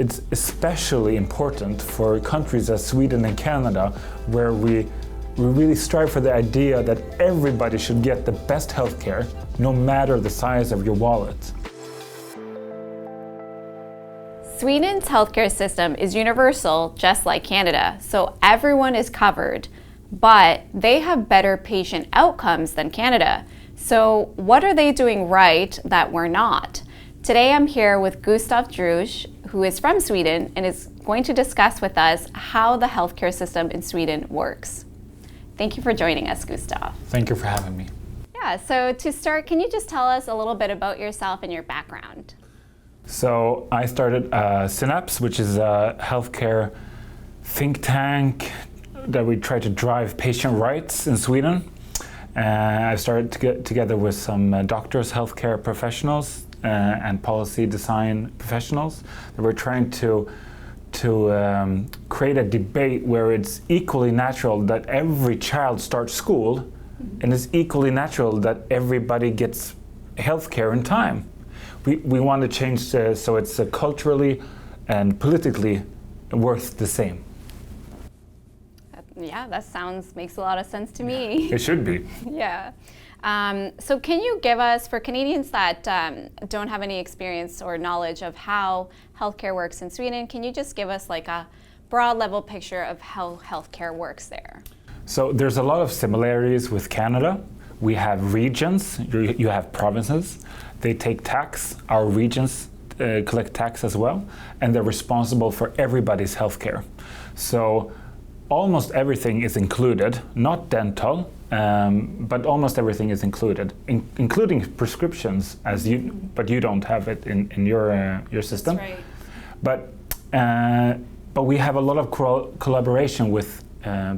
it's especially important for countries as Sweden and Canada, where we really strive for the idea that everybody should get the best healthcare, no matter the size of your wallet. Sweden's healthcare system is universal, just like Canada, so everyone is covered, but they have better patient outcomes than Canada. So what are they doing right that we're not? Today I'm here with Gustaf Drougge, who is from Sweden and is going to discuss with us how the healthcare system in Sweden works. Thank you for joining us, Gustaf. Thank you for having me. Yeah, so to start, can you just tell us a little bit about yourself and your background? So I started Synapse, which is a healthcare think tank that we try to drive patient rights in Sweden. I started to get together with some doctors, healthcare professionals, and policy design professionals that we're trying to create a debate where it's equally natural that every child starts school, and it's equally natural that everybody gets healthcare in time. We want to change so it's culturally and politically worth the same. Yeah, that makes a lot of sense to me. It should be. Yeah. So can you give us, for Canadians that don't have any experience or knowledge of how healthcare works in Sweden, can you just give us like a broad level picture of how healthcare works there? So there's a lot of similarities with Canada. We have regions, you have provinces, they take tax, our regions collect tax as well, and they're responsible for everybody's healthcare. So almost everything is included, not dental, but almost everything is included, including prescriptions, but you don't have it in your system. That's right. But we have a lot of collaboration with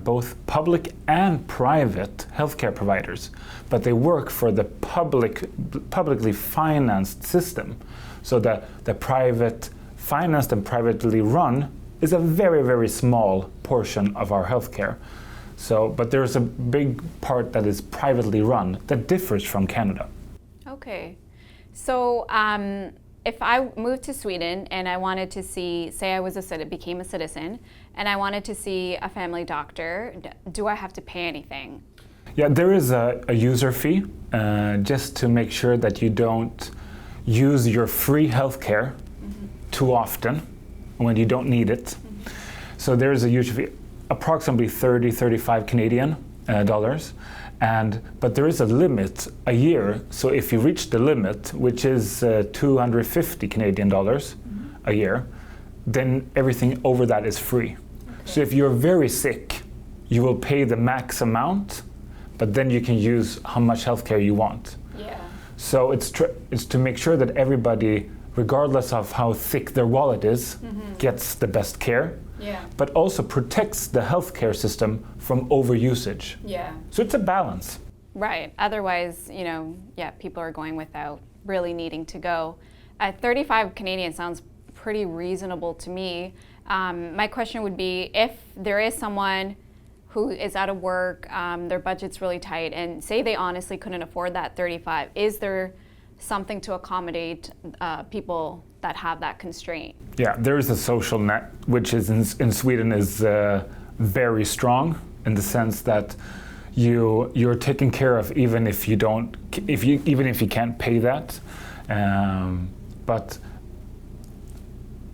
both public and private healthcare providers, but they work for the publicly financed system. So the private financed and privately run is a very, very small portion of our healthcare. But there's a big part that is privately run that differs from Canada. Okay. So if I moved to Sweden and I wanted to see, say I became a citizen, and I wanted to see a family doctor, do I have to pay anything? Yeah, there is a user fee, just to make sure that you don't use your free healthcare too often when you don't need it. So there is a user fee, approximately 35 Canadian dollars. But there is a limit a year, so if you reach the limit, which is 250 Canadian dollars a year, then everything over that is free. Okay. So if you're very sick, you will pay the max amount, but then you can use how much healthcare you want. Yeah. So it's to make sure that everybody, regardless of how thick their wallet is, gets the best care. Yeah. But also protects the healthcare system from overusage. Yeah. So it's a balance. Right. Otherwise, people are going without really needing to go. 35 Canadian sounds pretty reasonable to me. My question would be, if there is someone who is out of work, their budget's really tight, and say they honestly couldn't afford that 35, is there something to accommodate people that have that constraint? Yeah, there is a social net, which is in Sweden is very strong in the sense that you're taken care of even if you can't pay that. But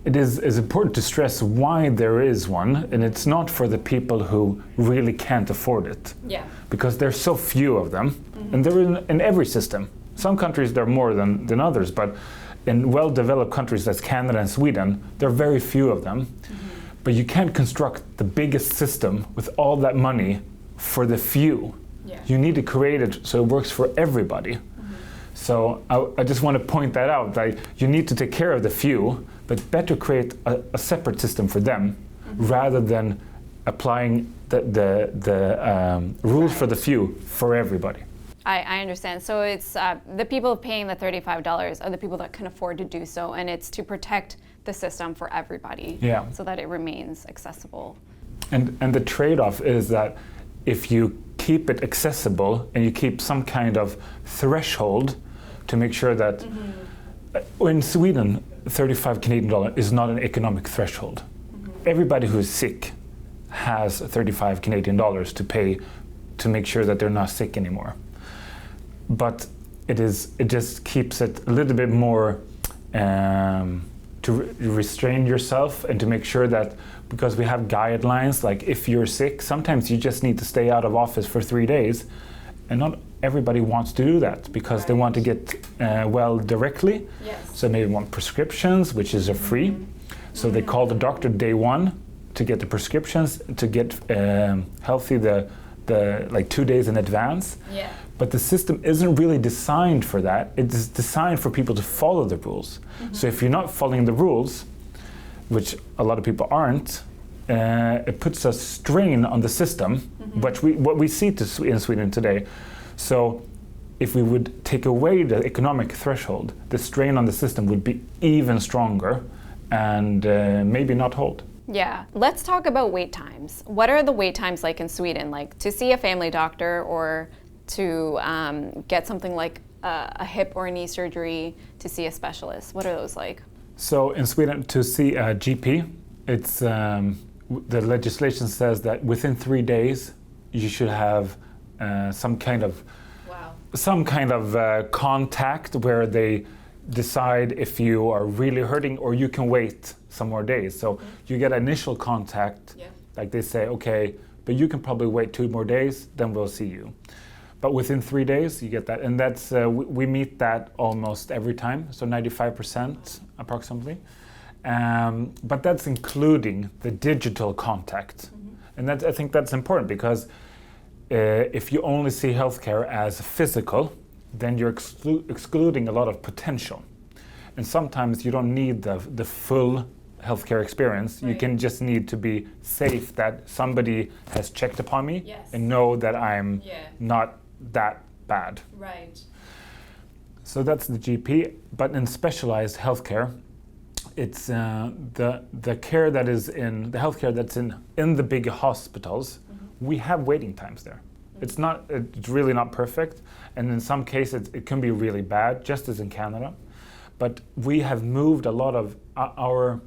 it is important to stress why there is one, and it's not for the people who really can't afford it. Yeah. Because there's so few of them, and they're in every system. Some countries there are more than others, but in well-developed countries like Canada and Sweden, there are very few of them. But you can't construct the biggest system with all that money for the few. Yeah. You need to create it so it works for everybody. So I just want to point that out, that you need to take care of the few, but better create a separate system for them rather than applying the rules for the few for everybody. I understand. So it's the people paying the $35 are the people that can afford to do so, and it's to protect the system for everybody, so that it remains accessible. And the trade-off is that if you keep it accessible and you keep some kind of threshold to make sure that in Sweden, 35 Canadian dollar is not an economic threshold. Everybody who is sick has 35 Canadian dollars to pay to make sure that they're not sick anymore. But it just keeps it a little bit more to restrain yourself and to make sure that, because we have guidelines, like if you're sick, sometimes you just need to stay out of office for 3 days, and not everybody wants to do that because they want to get well directly. Yes. So maybe want prescriptions, which is a free. So they call the doctor day one to get the prescriptions to get healthy the like 2 days in advance. Yeah. But the system isn't really designed for that. It's designed for people to follow the rules. So if you're not following the rules, which a lot of people aren't, it puts a strain on the system, what we see in Sweden today. So if we would take away the economic threshold, the strain on the system would be even stronger and maybe not hold. Yeah. Let's talk about wait times. What are the wait times like in Sweden? Like to see a family doctor or to get something like a hip or a knee surgery, to see a specialist? What are those like? So in Sweden, to see a GP, it's the legislation says that within 3 days you should have some kind of contact where they decide if you are really hurting or you can wait some more days. So you get initial contact, like they say, okay, but you can probably wait 2 more days, then we'll see you. But within 3 days, you get that. And that's we meet that almost every time, so 95% approximately. But that's including the digital contact. And I think that's important because if you only see healthcare as physical, then you're excluding a lot of potential. And sometimes you don't need the full healthcare experience. Right. You can just need to be safe that somebody has checked upon me and know that I'm not that bad. Right. So that's the GP. But in specialized healthcare, it's the care that is in the healthcare that's in the big hospitals. We have waiting times there. It's really not perfect, and in some cases it can be really bad, just as in Canada. But we have moved a lot of our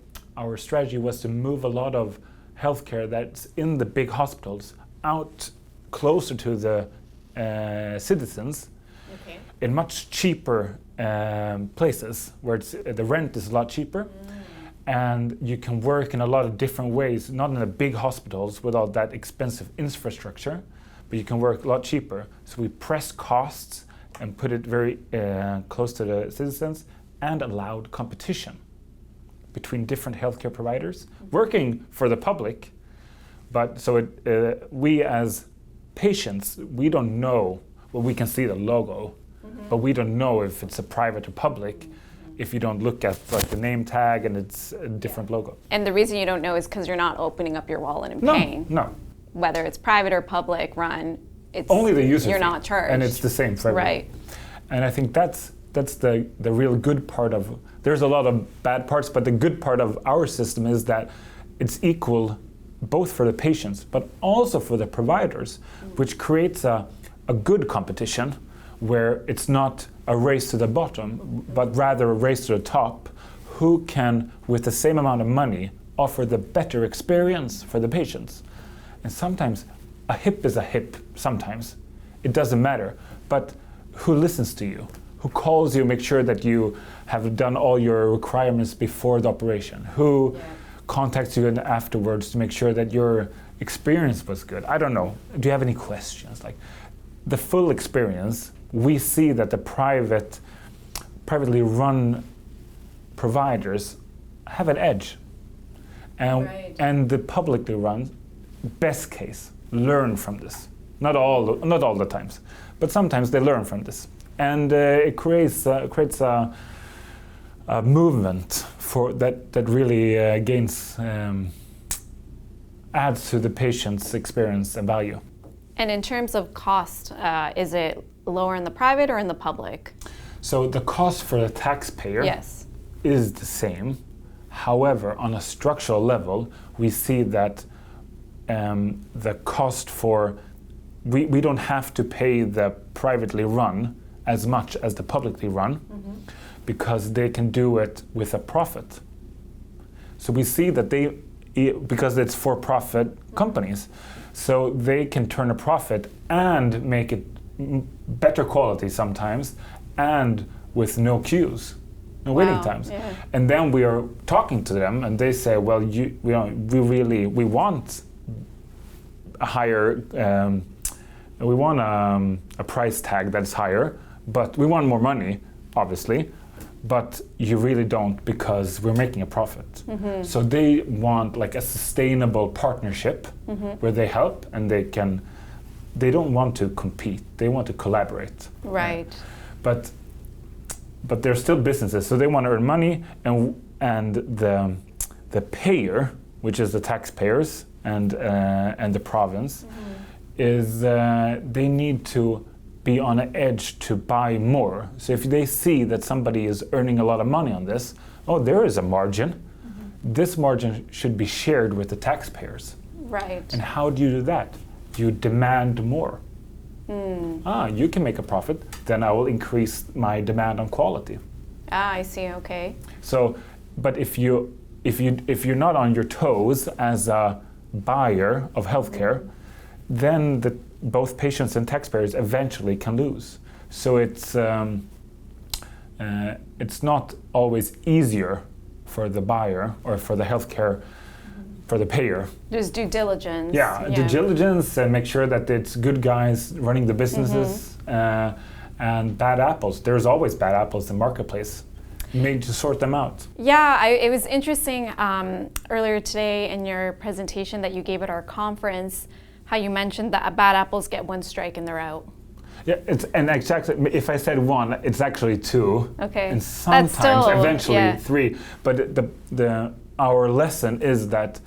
strategy was to move a lot of healthcare that's in the big hospitals out closer to the citizens, in much cheaper places where the rent is a lot cheaper. And you can work in a lot of different ways, not in the big hospitals without that expensive infrastructure, but you can work a lot cheaper. So we press costs and put it very close to the citizens and allowed competition between different healthcare providers working for the public. But so we as patients, we don't know, well, we can see the logo, but we don't know if it's a private or public if you don't look at like the name tag and it's a different logo. And the reason you don't know is because you're not opening up your wallet and paying. No. Whether it's private or public run, it's only the user you're fee, not charged. and it's the same for everyone. Right. And I think that's the real good part of. There's a lot of bad parts, but the good part of our system is that it's equal both for the patients but also for the providers, which creates a good competition where it's not a race to the bottom, but rather a race to the top. Who can, with the same amount of money, offer the better experience for the patients? And sometimes a hip is a hip, sometimes. It doesn't matter. But who listens to you? Who calls you, make sure that you have done all your requirements before the operation? Who contacts you afterwards to make sure that your experience was good? I don't know. Do you have any questions? Like the full experience, we see that the privately run providers have an edge. And the publicly run, best case, learn from this. Not all the times, but sometimes they learn from this. And it creates a movement for that really adds to the patient's experience and value. And in terms of cost, is it lower in the private or in the public? So the cost for the taxpayer is the same. However, on a structural level, we see that the cost for, we don't have to pay the privately run as much as the publicly run, because they can do it with a profit. So we see that because it's for-profit companies, so they can turn a profit and make it better quality sometimes, and with no queues, no waiting times. Yeah. And then we are talking to them, and they say, well, we want a higher, we want a price tag that's higher, but we want more money, obviously, but you really don't, because we're making a profit. So they want like a sustainable partnership where they help, and they don't want to compete, they want to collaborate. Right. But they're still businesses, so they want to earn money, and the payer, which is the taxpayers and the province, is they need to be on an edge to buy more. So if they see that somebody is earning a lot of money on this, there is a margin. This margin should be shared with the taxpayers. Right. And how do you do that? You demand more. You can make a profit, then I will increase my demand on quality. I see. Okay. So, but if you're not on your toes as a buyer of healthcare, then both patients and taxpayers eventually can lose. So it's not always easier for the buyer or for the healthcare, for the payer. There's due diligence. Yeah, due diligence, and make sure that it's good guys running the businesses, and bad apples. There's always bad apples in the marketplace. You need to sort them out. Yeah, it was interesting earlier today in your presentation that you gave at our conference, how you mentioned that bad apples get one strike and they're out. Yeah, and exactly. If I said one, it's actually two. Okay. And sometimes, still, eventually, three. But our lesson is that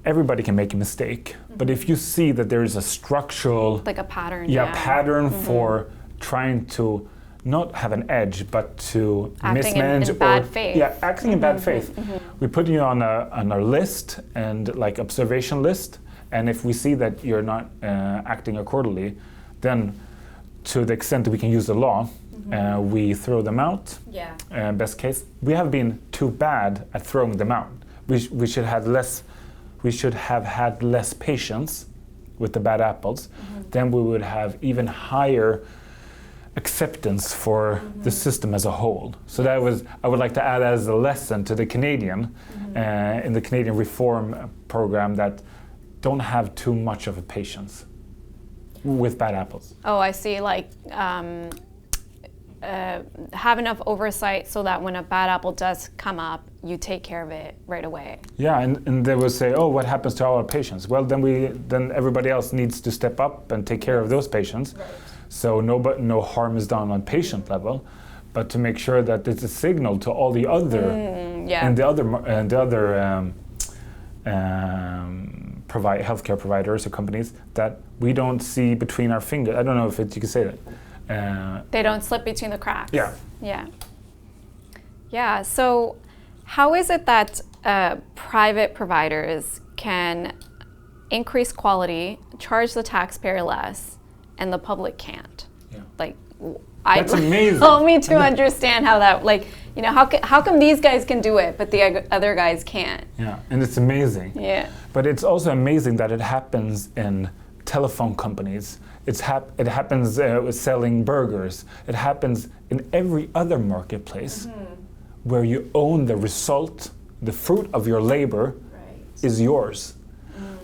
everybody can make a mistake. But if you see that there is a structural, like a pattern. pattern for trying to not have an edge, but to mismanage in bad faith. Yeah, acting in bad faith. We put you on a list, and like observation list. And if we see that you're not acting accordingly, then to the extent that we can use the law, we throw them out. Yeah. Best case, we have been too bad at throwing them out. We should have had less patience with the bad apples. Then we would have even higher acceptance for the system as a whole. So I would like to add as a lesson to the Canadian, in the Canadian reform program, that don't have too much of a patience with bad apples. Oh, I see. Like have enough oversight so that when a bad apple does come up, you take care of it right away. Yeah, and they will say, what happens to our patients? Well, then everybody else needs to step up and take care of those patients. Right. So no harm is done on patient level, but to make sure that it's a signal to all the other healthcare providers or companies that we don't see between our fingers. I don't know if you can say that. They don't slip between the cracks. Yeah. Yeah. Yeah. So, how is it that private providers can increase quality, charge the taxpayer less, and the public can't? Yeah. Like, that's amazing. Help me to understand how that, how come these guys can do it, but the other guys can't? Yeah, and it's amazing. Yeah. But it's also amazing that it happens in telephone companies. It happens with selling burgers. It happens in every other marketplace where you own the result, the fruit of your labor is yours.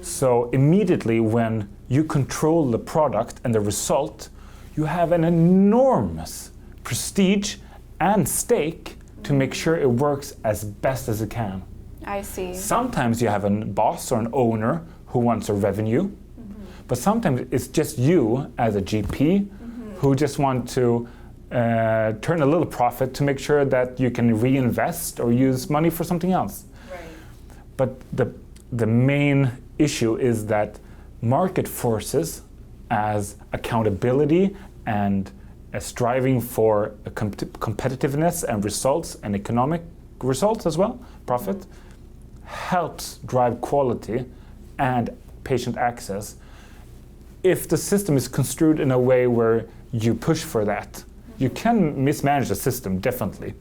So immediately when you control the product and the result, you have an enormous prestige and stake to make sure it works as best as it can. I see. Sometimes you have a boss or an owner who wants a revenue, but sometimes it's just you as a GP who just want to turn a little profit to make sure that you can reinvest or use money for something else. Right. But the main issue is that market forces as accountability and striving for competitiveness and results and economic results as well, profit, helps drive quality and patient access. If the system is construed in a way where you push for that, You can mismanage the system, definitely.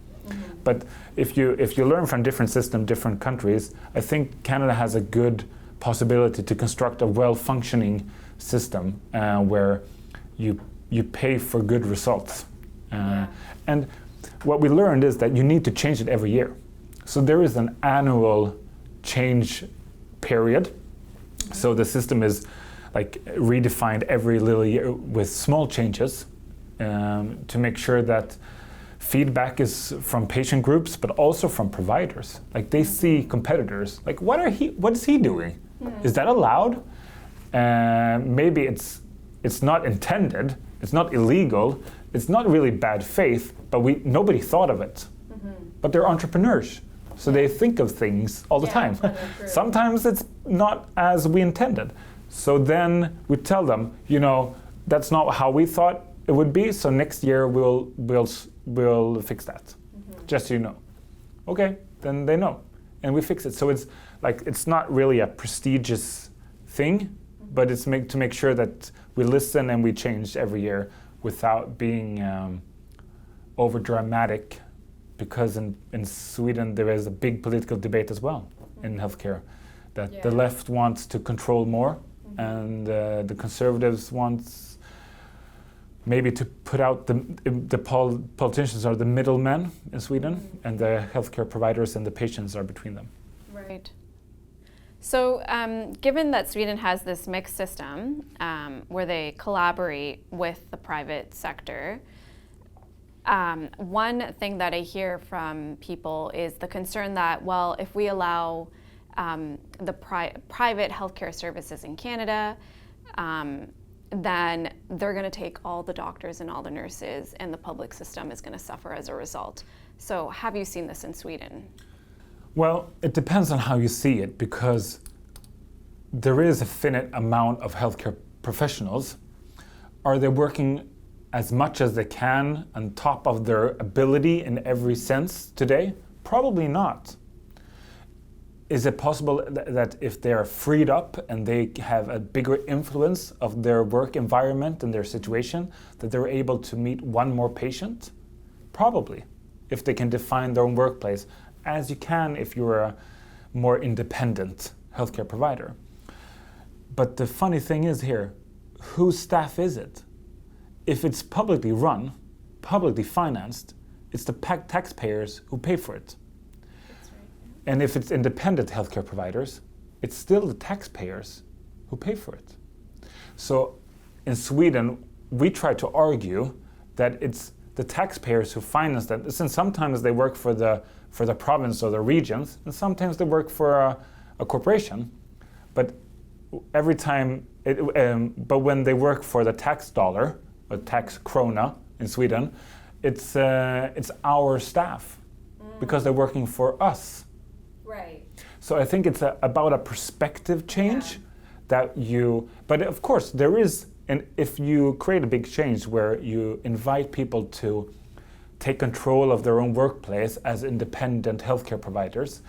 But if you learn from different systems, different countries, I think Canada has a good possibility to construct a well-functioning system where you pay for good results. And what we learned is that you need to change it every year. So there is an annual change period. So the system is like redefined every little year with small changes to make sure that feedback is from patient groups, but also from providers. Like they see competitors. Like what is he doing? Is that allowed? Maybe it's not intended. It's not illegal. It's not really bad faith, but nobody thought of it. But they're entrepreneurs, so they think of things all the time. Sometimes it's not as we intended. So then we tell them, that's not how we thought it would be. So next year we'll fix that. Just so you know. Okay, then they know, and we fix it. So it's not really a prestigious thing, but it's to make sure that we listen and we change every year without being over dramatic, because in Sweden there is a big political debate as well in healthcare, that the left wants to control more, and the conservatives wants maybe to put out the politicians are the middlemen in Sweden, and the healthcare providers and the patients are between them. Right. So given that Sweden has this mixed system where they collaborate with the private sector, one thing that I hear from people is the concern that, well, if we allow the private healthcare services in Canada, then they're going to take all the doctors and all the nurses, and the public system is going to suffer as a result. So have you seen this in Sweden? Well, it depends on how you see it, because there is a finite amount of healthcare professionals. Are they working as much as they can on top of their ability in every sense today? Probably not. Is it possible that if they are freed up and they have a bigger influence of their work environment and their situation, that they're able to meet one more patient? Probably, if they can define their own workplace, as you can if you're a more independent healthcare provider. But the funny thing is here, whose staff is it? If it's publicly run, publicly financed, it's the taxpayers who pay for it. That's right. And if it's independent healthcare providers, it's still the taxpayers who pay for it. So in Sweden, we try to argue that it's the taxpayers who finance that. Since sometimes they work for the province or the regions, and sometimes they work for a corporation. But every time, but when they work for the tax dollar or tax krona in Sweden, it's our staff because they're working for us. Right. So I think it's about a perspective change that but of course there is. And if you create a big change where you invite people to take control of their own workplace as independent healthcare providers,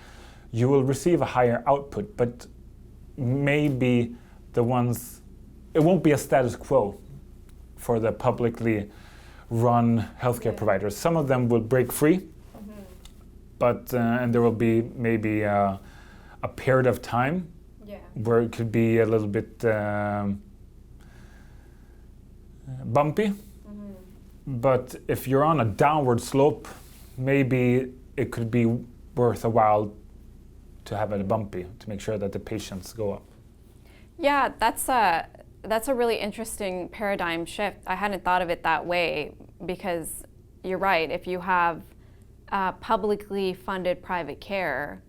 you will receive a higher output, but maybe it won't be a status quo for the publicly run healthcare providers. Some of them will break free, but and there will be maybe a period of time where it could be a little bit bumpy, but if you're on a downward slope, maybe it could be worth a while to have it bumpy to make sure that the patients go up. Yeah, that's a really interesting paradigm shift. I hadn't thought of it that way, because you're right. If you have publicly funded private care,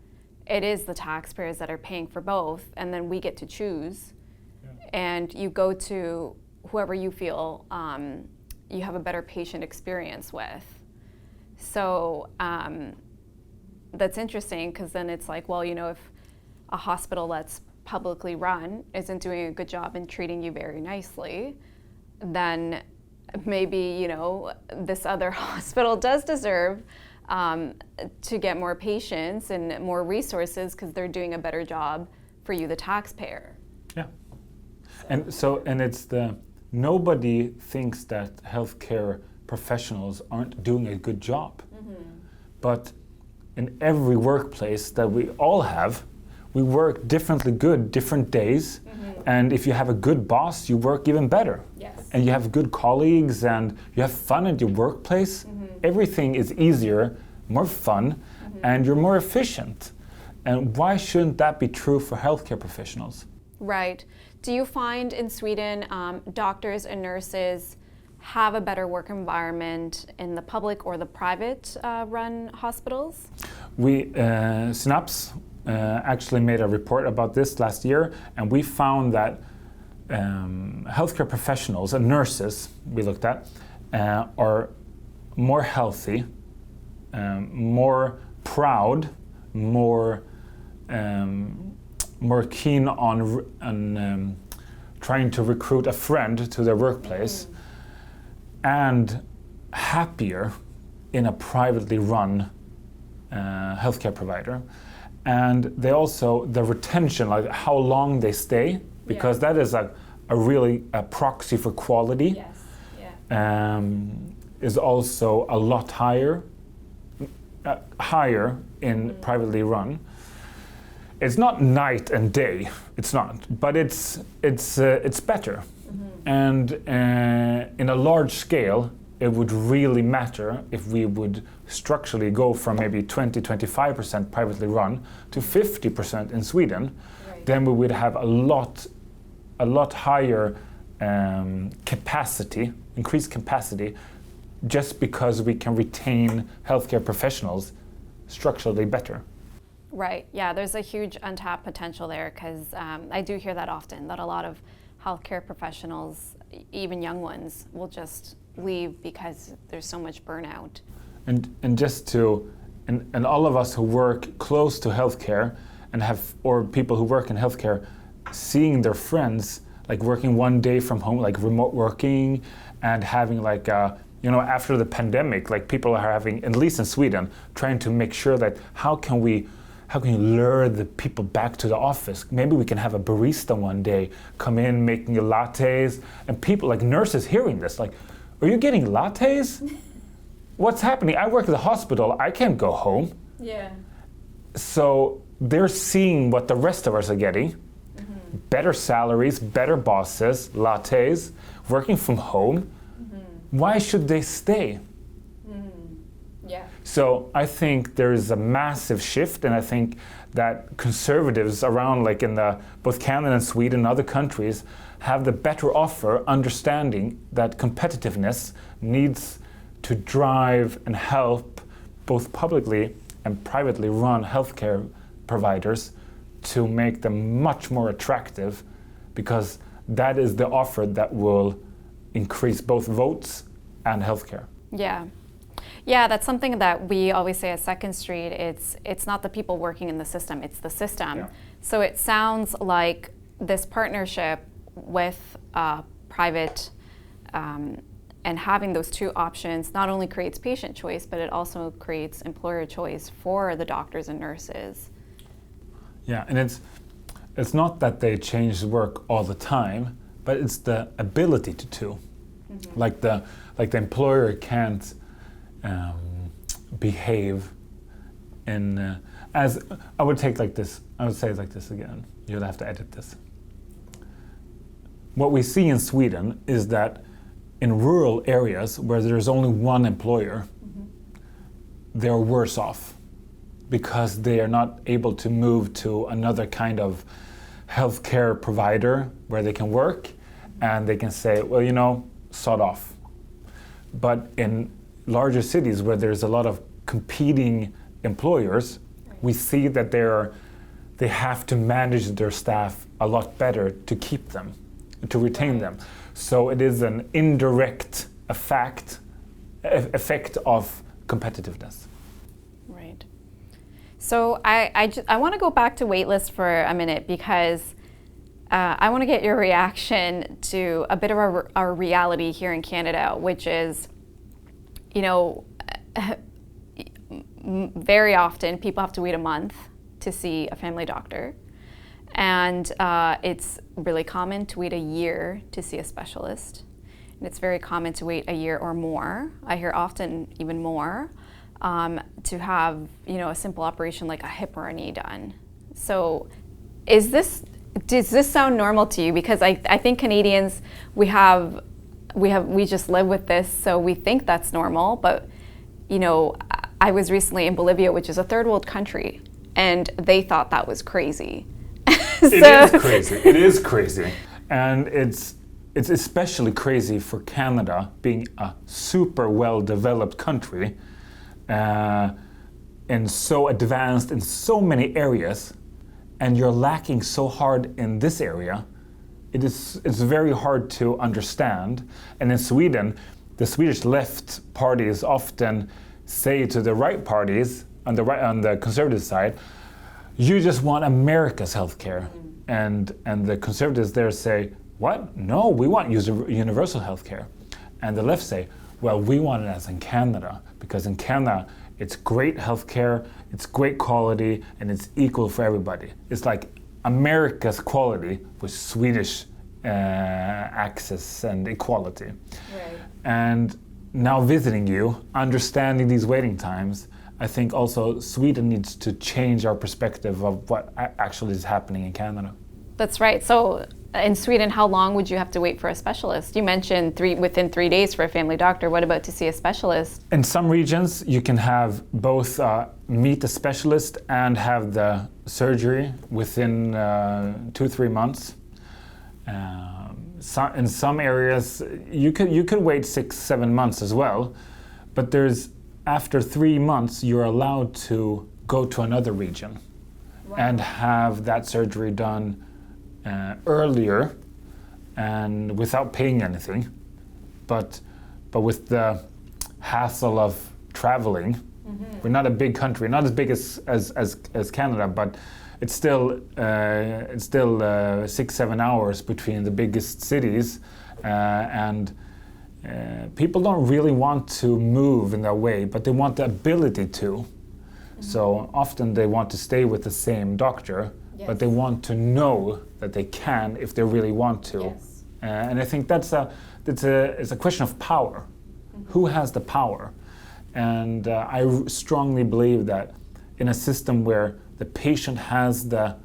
it is the taxpayers that are paying for both, and then we get to choose. And you go to whoever you feel you have a better patient experience with. So that's interesting, because then it's like, well, if a hospital that's publicly run isn't doing a good job in treating you very nicely, then maybe, this other hospital does deserve to get more patients and more resources because they're doing a better job for you, the taxpayer. Yeah. And it's nobody thinks that healthcare professionals aren't doing a good job. But in every workplace that we all have, we work differently good, different days. And if you have a good boss, you work even better. Yes. And you have good colleagues and you have fun at your workplace. Everything is easier, more fun, and you're more efficient. And why shouldn't that be true for healthcare professionals? Right. Do you find in Sweden doctors and nurses have a better work environment in the public or the private run hospitals? Synaps actually made a report about this last year, and we found that healthcare professionals and nurses we looked at are more healthy, more proud, more keen on trying to recruit a friend to their workplace, and happier in a privately run healthcare provider. And they also, the retention, like how long they stay, because that is a really a proxy for quality, is also a lot higher in privately run. It's not night and day, it's not, but it's better. And in a large scale, it would really matter if we would structurally go from maybe 20-25% privately run to 50% in Sweden. Then we would have a lot higher capacity, increased capacity, just because we can retain healthcare professionals structurally better. Right, yeah, there's a huge untapped potential there, because I do hear that often, that a lot of healthcare professionals, even young ones, will just leave because there's so much burnout. And just to, and all of us who work close to healthcare or people who work in healthcare, seeing their friends, like working one day from home, like remote working, and having like after the pandemic, like people are having, at least in Sweden, trying to make sure that how can you lure the people back to the office? Maybe we can have a barista one day come in making lattes, and people like nurses hearing this, like, are you getting lattes? What's happening? I work at the hospital, I can't go home. Yeah. So they're seeing what the rest of us are getting. Better salaries, better bosses, lattes, working from home. Why should they stay? Yeah. So I think there is a massive shift, and I think that conservatives around, like in both Canada and Sweden and other countries, have the better offer, understanding that competitiveness needs to drive and help both publicly and privately run healthcare providers to make them much more attractive, because that is the offer that will increase both votes and healthcare. Yeah. Yeah, that's something that we always say at Second Street. It's not the people working in the system, it's the system. Yeah. So it sounds like this partnership with private and having those two options not only creates patient choice, but it also creates employer choice for the doctors and nurses. Yeah, and it's not that they change work all the time, but it's the ability to. Like the employer can't behave in as I would say it like this again. You'll have to edit this. What we see in Sweden is that in rural areas where there's only one employer, they're worse off because they are not able to move to another kind of healthcare provider where they can work and they can say, well, sod off. But in larger cities where there's a lot of competing employers, we see that they have to manage their staff a lot better to keep them, to retain them. So it is an indirect effect of competitiveness. Right. So I want to go back to waitlist for a minute, because I want to get your reaction to a bit of our reality here in Canada, which is, very often people have to wait a month to see a family doctor. And it's really common to wait a year to see a specialist. and it's very common to wait a year or more. I hear often even more to have, a simple operation like a hip or a knee done. So does this sound normal to you? Because I think Canadians, we just live with this, so we think that's normal. But I was recently in Bolivia, which is a third world country, and they thought that was crazy. It is crazy, and it's especially crazy for Canada, being a super well developed country, and so advanced in so many areas, and you're lacking so hard in this area. It's very hard to understand. And in Sweden, the Swedish left parties often say to the right parties on the conservative side, you just want America's healthcare. And the conservatives there say, what? No, we want universal healthcare. And the left say, well, we want it as in Canada, because in Canada it's great healthcare, it's great quality, and it's equal for everybody. It's like America's quality with Swedish access and equality. Right. And now visiting you, understanding these waiting times, I think also Sweden needs to change our perspective of what actually is happening in Canada. That's right. So in Sweden, how long would you have to wait for a specialist? You mentioned within 3 days for a family doctor. What about to see a specialist? In some regions, you can have both meet a specialist and have the surgery within 2-3 months. In some areas, you could wait 6-7 months as well, but after 3 months, you're allowed to go to another region. Wow. And have that surgery done earlier and without paying anything, but with the hassle of traveling. Mm-hmm. We're not a big country, not as big as Canada, but it's still 6-7 hours between the biggest cities, and people don't really want to move in that way, but they want the ability to. Mm-hmm. So often they want to stay with the same doctor, yes, but they want to know that they can if they really want to. Yes. And I think it's a question of power. Mm-hmm. Who has the power? And I strongly believe that in a system where the patient has the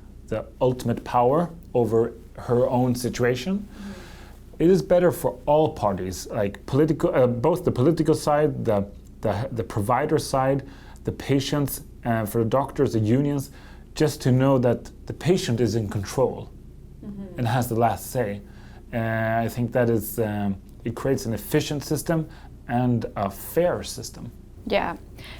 ultimate power over her own situation, mm-hmm, it is better for all parties, like both the political side, the provider side, the patients, and for the doctors, the unions, just to know that the patient is in control, mm-hmm, and has the last say. I think that it creates an efficient system and a fair system. Yeah.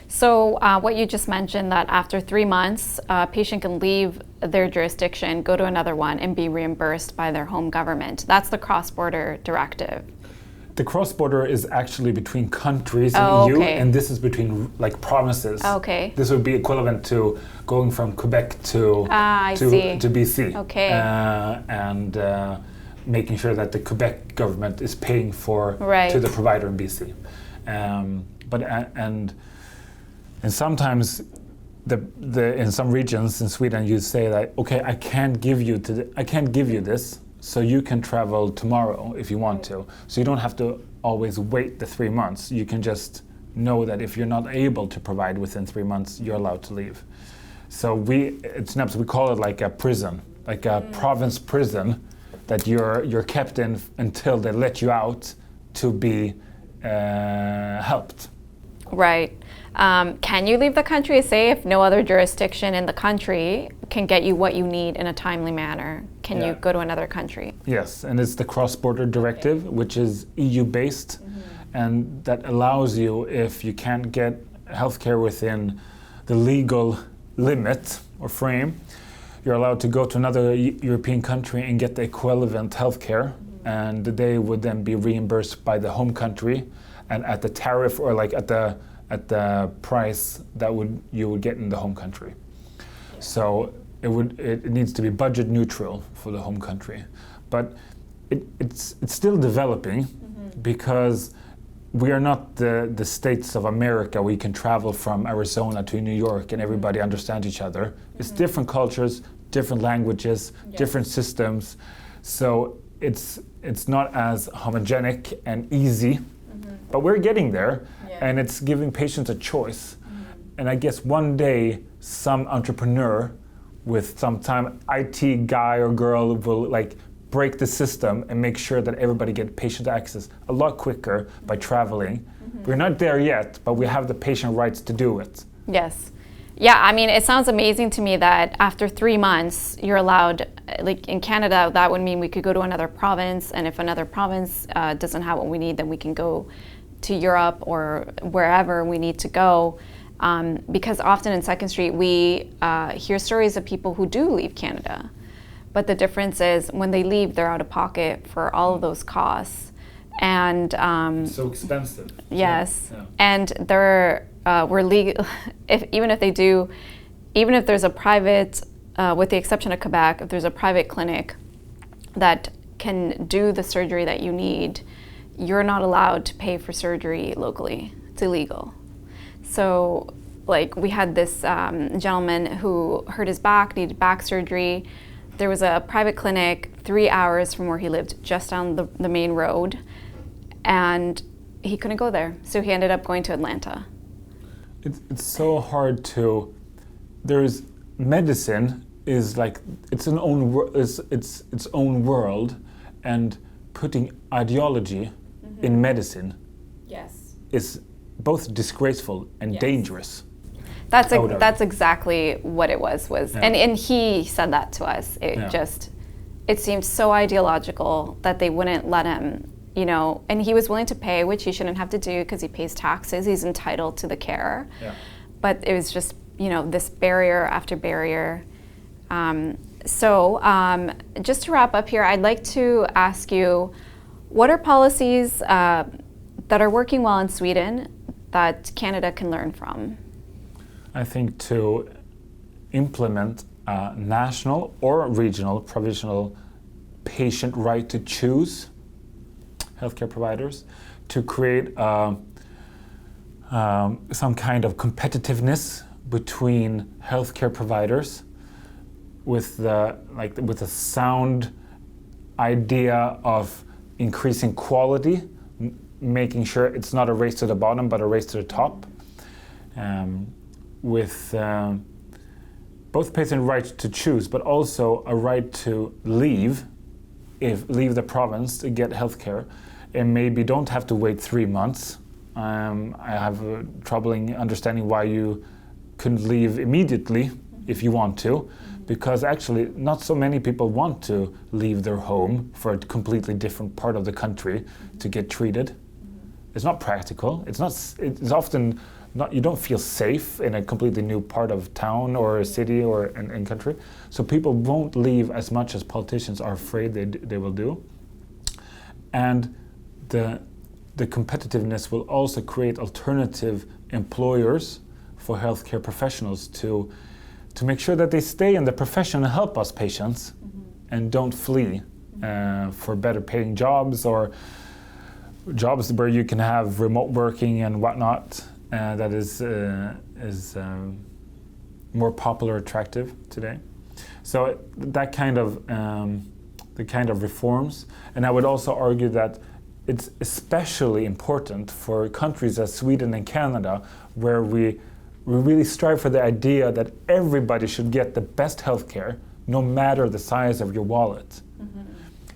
So what you just mentioned, that after 3 months, a patient can leave their jurisdiction, go to another one, and be reimbursed by their home government. That's the cross-border directive. The cross-border is actually between countries in the EU, okay, and this is between provinces. Okay. This would be equivalent to going from Quebec to BC. Okay. And making sure that the Quebec government is paying right, to the provider in BC. And sometimes in some regions in Sweden you say that, okay, I can't give you this, so you can travel tomorrow if you want to. So you don't have to always wait the 3 months. You can just know that if you're not able to provide within 3 months, you're allowed to leave. So we call it like a prison, like a province prison, that you're kept in until they let you out to be helped. Right. Can you leave the country? Say if no other jurisdiction in the country can get you what you need in a timely manner, can you go to another country? Yes, and it's the cross-border directive, okay, which is EU-based, mm-hmm, and that allows you, if you can't get healthcare within the legal limit or frame, you're allowed to go to another European country and get the equivalent healthcare, mm-hmm, and they would then be reimbursed by the home country, and at the tariff or at the price that you would get in the home country. Yeah. So it needs to be budget neutral for the home country, but it's still developing, mm-hmm, because we are not the states of America where you can travel from Arizona to New York and everybody understands each other. Mm-hmm. It's different cultures, different languages, yes, different systems. So it's not as homogenic and easy, but we're getting there, and it's giving patients a choice. And I guess one day some entrepreneur with some time IT guy or girl will like break the system and make sure that everybody get patient access a lot quicker by traveling. We're not there yet, but we have the patient rights to do it. Yes. Yeah, I mean, it sounds amazing to me that after 3 months, you're allowed, like in Canada, that would mean we could go to another province, and if another province doesn't have what we need, then we can go to Europe or wherever we need to go. Because often in Second Street, we hear stories of people who do leave Canada. But the difference is when they leave, they're out of pocket for all of those costs. And so expensive. Yes. Yeah. And they're we're legal, even if there's a private, with the exception of Quebec, if there's a private clinic that can do the surgery that you need, you're not allowed to pay for surgery locally. It's illegal. So, like, we had this gentleman who hurt his back, needed back surgery. There was a private clinic 3 hours from where he lived, just down the main road, and he couldn't go there. So he ended up going to Atlanta. It's so hard to. There's medicine is like it's its own world, and putting ideology in medicine is both disgraceful and dangerous. That's exactly what it was. Yeah. And he said that to us. It seemed so ideological that they wouldn't let him, and he was willing to pay, which he shouldn't have to do because he pays taxes. He's entitled to the care. Yeah. But it was just, this barrier after barrier. So just to wrap up here, I'd like to ask you, what are policies that are working well in Sweden that Canada can learn from? I think to implement a national or regional provisional patient right to choose healthcare providers, to create some kind of competitiveness between healthcare providers with a sound idea of increasing quality, making sure it's not a race to the bottom but a race to the top, with both patient right to choose but also a right to leave the province to get healthcare, and maybe don't have to wait 3 months. I have troubling understanding why you couldn't leave immediately if you want to, because actually not so many people want to leave their home for a completely different part of the country to get treated. It's not practical. It's often not. You don't feel safe in a completely new part of town or a city or in country. So people won't leave as much as politicians are afraid they will do. And the competitiveness will also create alternative employers for healthcare professionals to make sure that they stay in the profession and help us patients and don't flee for better paying jobs or jobs where you can have remote working and whatnot. That is more popular, attractive today. So that kind of reforms, and I would also argue that it's especially important for countries as Sweden and Canada, where we really strive for the idea that everybody should get the best healthcare, no matter the size of your wallet.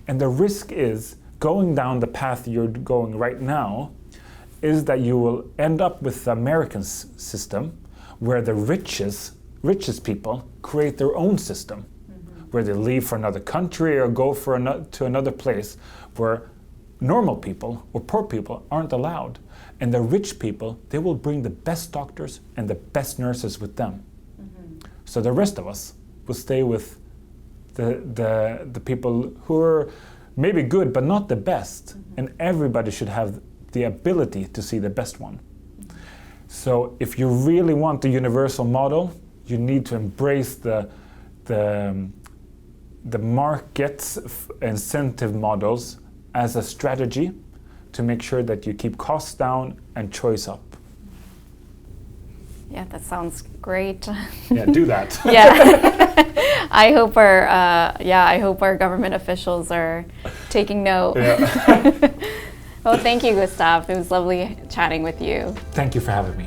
And the risk is going down the path you're going right now is that you will end up with the American system, where the richest people create their own system, where they leave for another country or go to another place where normal people or poor people aren't allowed. And the rich people, they will bring the best doctors and the best nurses with them. So the rest of us will stay with the people who are maybe good but not the best. And everybody should have the ability to see the best one. So if you really want the universal model, you need to embrace the market's incentive models as a strategy to make sure that you keep costs down and choice up. Yeah, that sounds great. Yeah, do that. Yeah. I hope our government officials are taking note. Yeah. Well, thank you, Gustaf. It was lovely chatting with you. Thank you for having me.